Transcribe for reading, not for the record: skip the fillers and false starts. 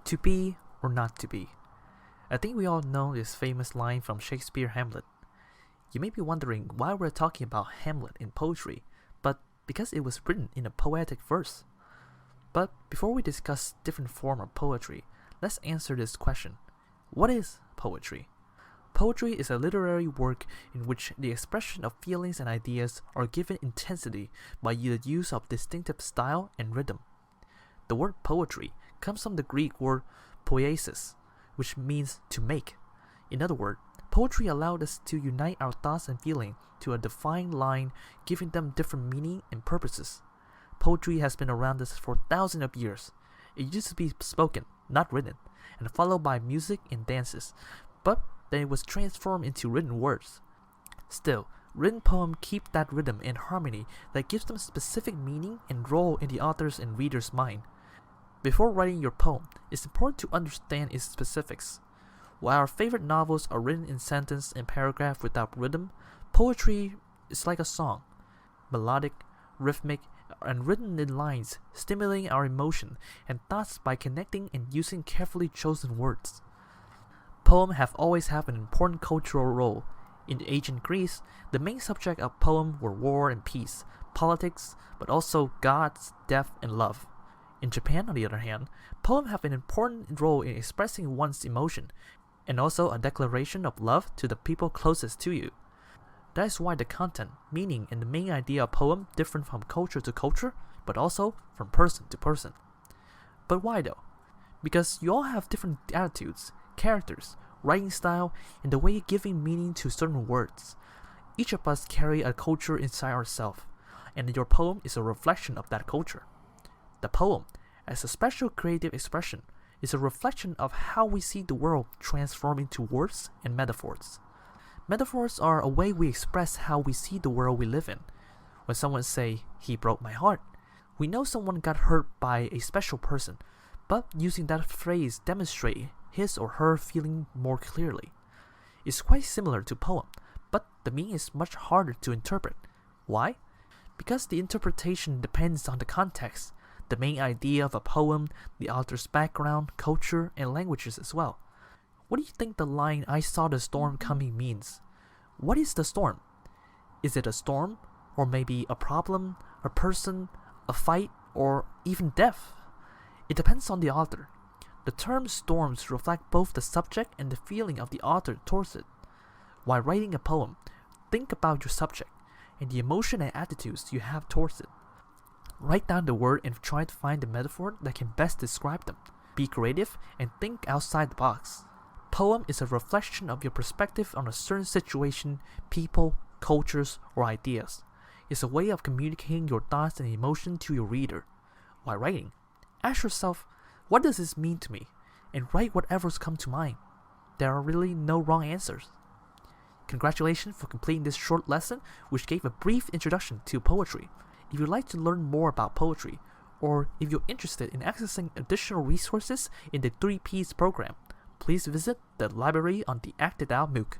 To be or not to be. I think we all know this famous line from Shakespeare Hamlet. You may be wondering why we're talking about Hamlet in poetry, but because it was written in a poetic verse. But before we discuss different forms of poetry, let's answer this question. What is poetry? Poetry is a literary work in which the expression of feelings and ideas are given intensity by the use of distinctive style and rhythm. The word poetry comes from the Greek word poiesis, which means to make. In other words, poetry allowed us to unite our thoughts and feelings to a defined line, giving them different meaning and purposes. Poetry has been around us for thousands of years. It used to be spoken, not written, and followed by music and dances, but then it was transformed into written words. Still, written poems keep that rhythm and harmony that gives them specific meaning and role in the author's and reader's mind. Before writing your poem, it's important to understand its specifics. While our favorite novels are written in sentence and paragraph without rhythm, poetry is like a song, melodic, rhythmic, and written in lines, stimulating our emotion and thoughts by connecting and using carefully chosen words. Poems have always had an important cultural role. In ancient Greece, the main subject of poems were war and peace, politics, but also gods, death, and love. In Japan, on the other hand, poems have an important role in expressing one's emotion, and also a declaration of love to the people closest to you. That is why the content, meaning, and the main idea of poem differ from culture to culture, but also from person to person. But why though? Because you all have different attitudes, characters, writing style, and the way of giving meaning to certain words. Each of us carry a culture inside ourselves, and your poem is a reflection of that culture. The poem, as a special creative expression, is a reflection of how we see the world transformed into words and metaphors. Metaphors are a way we express how we see the world we live in. When someone say, "He broke my heart," we know someone got hurt by a special person, but using that phrase demonstrate his or her feeling more clearly. It's quite similar to poem, but the meaning is much harder to interpret. Why? Because the interpretation depends on the context, the main idea of a poem, the author's background, culture, and languages as well. What do you think the line "I saw the storm coming" means? What is the storm? Is it a storm? Or maybe a problem, a person, a fight, or even death? It depends on the author. The term storms reflect both the subject and the feeling of the author towards it. While writing a poem, think about your subject and the emotion and attitudes you have towards it. Write down the word and try to find the metaphor that can best describe them. Be creative and think outside the box. Poem is a reflection of your perspective on a certain situation, people, cultures, or ideas. It's a way of communicating your thoughts and emotion to your reader. While writing, ask yourself, what does this mean to me? And write whatever's come to mind. There are really no wrong answers. Congratulations for completing this short lesson, which gave a brief introduction to poetry. If you'd like to learn more about poetry, or if you're interested in accessing additional resources in the 3Ps program, please visit the library on the Acted Out MOOC.